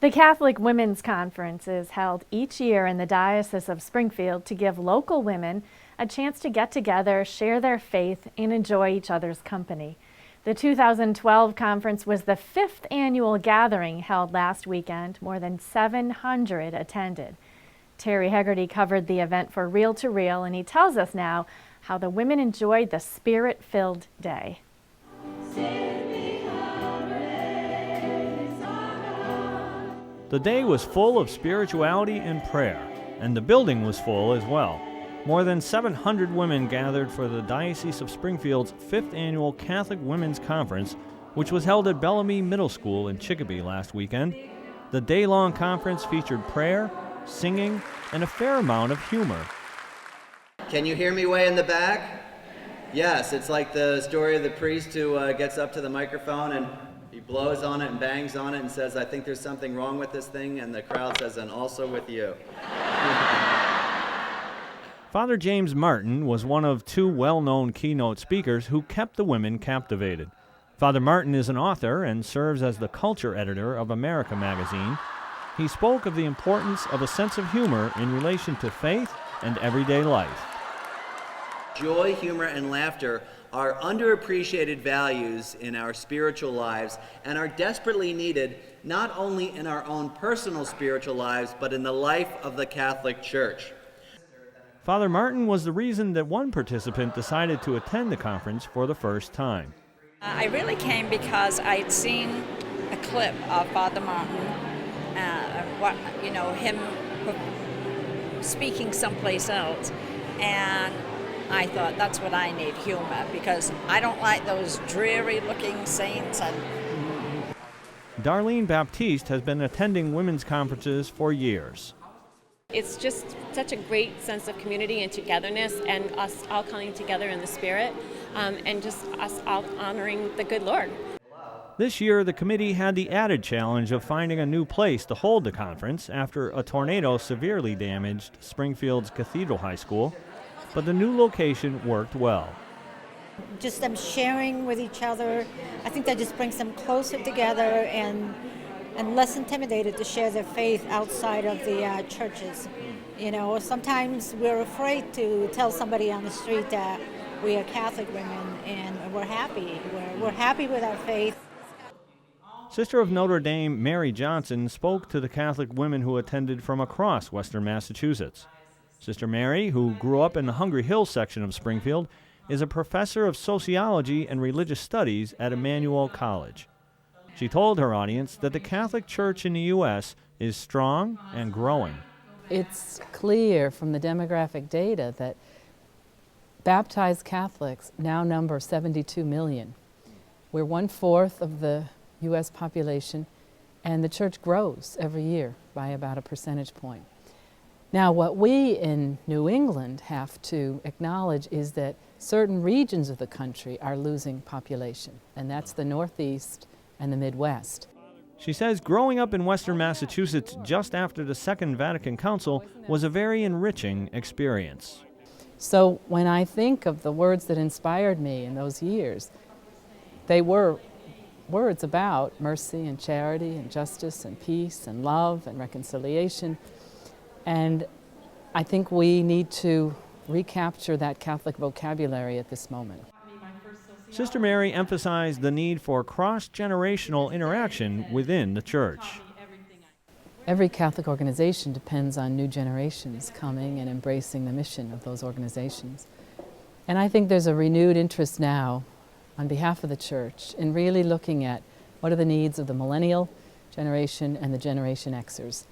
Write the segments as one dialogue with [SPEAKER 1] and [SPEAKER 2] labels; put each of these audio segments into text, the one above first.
[SPEAKER 1] The Catholic Women's Conference is held each year in the Diocese of Springfield to give local women a chance to get together, share their faith, and enjoy each other's company. The 2012 conference was the 5th annual gathering held last weekend. More than 700 attended. Terry Hegarty covered the event for Reel to Reel, and he tells us now how the women enjoyed the spirit-filled day.
[SPEAKER 2] The day was full of spirituality and prayer, and the building was full as well. More than 700 women gathered for the Diocese of Springfield's 5th annual Catholic Women's Conference, which was held at Bellamy Middle School in Chicopee last weekend. The day-long conference featured prayer, singing, and a fair amount of humor.
[SPEAKER 3] Can you hear me way in the back? Yes, it's like the story of the priest who gets up to the microphone and he blows on it and bangs on it and says, "I think there's something wrong with this thing," and the crowd says, "And also with you."
[SPEAKER 2] Father James Martin was one of two well-known keynote speakers who kept the women captivated. Father Martin is an author and serves as the culture editor of America magazine. He spoke of the importance of a sense of humor in relation to faith and everyday life.
[SPEAKER 3] Joy, humor, and laughter are underappreciated values in our spiritual lives and are desperately needed not only in our own personal spiritual lives, but in the life of the Catholic Church.
[SPEAKER 2] Father Martin was the reason that one participant decided to attend the conference for the first time.
[SPEAKER 4] I really came because I'd seen a clip of Father Martin, him speaking someplace else, and I thought that's what I need, humor, because I don't like those dreary-looking saints.
[SPEAKER 2] Darlene Baptiste has been attending women's conferences for years.
[SPEAKER 5] It's just such a great sense of community and togetherness, and us all coming together in the Spirit, and just us all honoring the good Lord.
[SPEAKER 2] This year, the committee had the added challenge of finding a new place to hold the conference after a tornado severely damaged Springfield's Cathedral High School, but the new location worked well.
[SPEAKER 6] Just them sharing with each other, I think that just brings them closer together and less intimidated to share their faith outside of the churches. You know, sometimes we're afraid to tell somebody on the street that we are Catholic women and we're happy. We're happy with our faith.
[SPEAKER 2] Sister of Notre Dame Mary Johnson spoke to the Catholic women who attended from across Western Massachusetts. Sister Mary, who grew up in the Hungry Hill section of Springfield, is a professor of sociology and religious studies at Emmanuel College. She told her audience that the Catholic Church in the U.S. is strong and growing.
[SPEAKER 7] It's clear from the demographic data that baptized Catholics now number 72 million. We're 1/4 of the U.S. population, and the church grows every year by about a percentage point. Now, what we in New England have to acknowledge is that certain regions of the country are losing population, and that's the Northeast and the Midwest.
[SPEAKER 2] She says growing up in Western Massachusetts just after the Second Vatican Council was a very enriching experience.
[SPEAKER 7] So when I think of the words that inspired me in those years, they were words about mercy and charity and justice and peace and love and reconciliation. And I think we need to recapture that Catholic vocabulary at this moment.
[SPEAKER 2] Sister Mary emphasized the need for cross-generational interaction within the church.
[SPEAKER 7] Every Catholic organization depends on new generations coming and embracing the mission of those organizations. And I think there's a renewed interest now on behalf of the church in really looking at what are the needs of the millennial generation and the Generation Xers,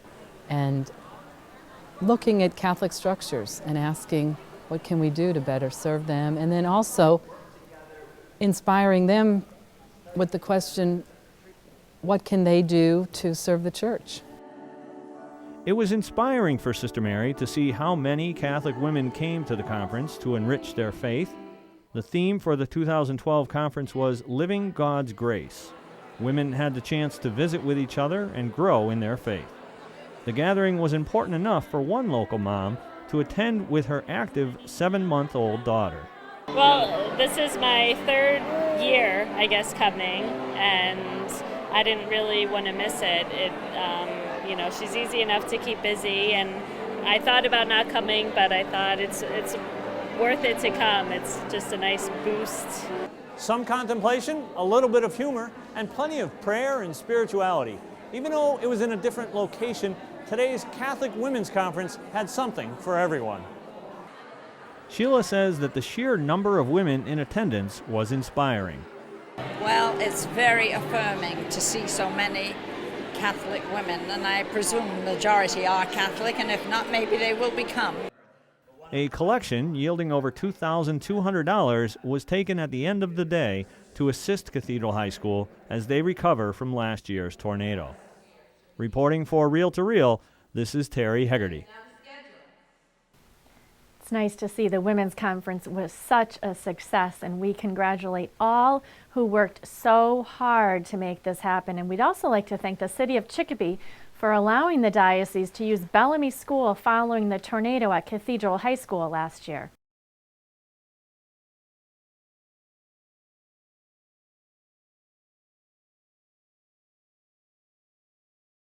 [SPEAKER 7] and looking at Catholic structures and asking what can we do to better serve them, and then also inspiring them with the question, what can they do to serve the church?
[SPEAKER 2] It was inspiring for Sister Mary to see how many Catholic women came to the conference to enrich their faith. The theme for the 2012 conference was Living God's Grace. Women had the chance to visit with each other and grow in their faith. The gathering was important enough for one local mom to attend with her active 7-month-old daughter.
[SPEAKER 8] Well, this is my 3rd year, I guess, coming, and I didn't really want to miss it. You know, she's easy enough to keep busy, and I thought about not coming, but I thought it's worth it to come. It's just a nice boost.
[SPEAKER 2] Some contemplation, a little bit of humor, and plenty of prayer and spirituality. Even though it was in a different location, today's Catholic Women's Conference had something for everyone. Sheila says that the sheer number of women in attendance was inspiring.
[SPEAKER 4] Well, it's very affirming to see so many Catholic women, and I presume the majority are Catholic, and if not, maybe they will become.
[SPEAKER 2] A collection yielding over $2,200 was taken at the end of the day to assist Cathedral High School as they recover from last year's tornado. Reporting for Reel to Reel, this is Terry Hegarty.
[SPEAKER 1] It's nice to see the Women's Conference was such a success, and we congratulate all who worked so hard to make this happen. And we'd also like to thank the City of Chicopee for allowing the Diocese to use Bellamy School following the tornado at Cathedral High School last year.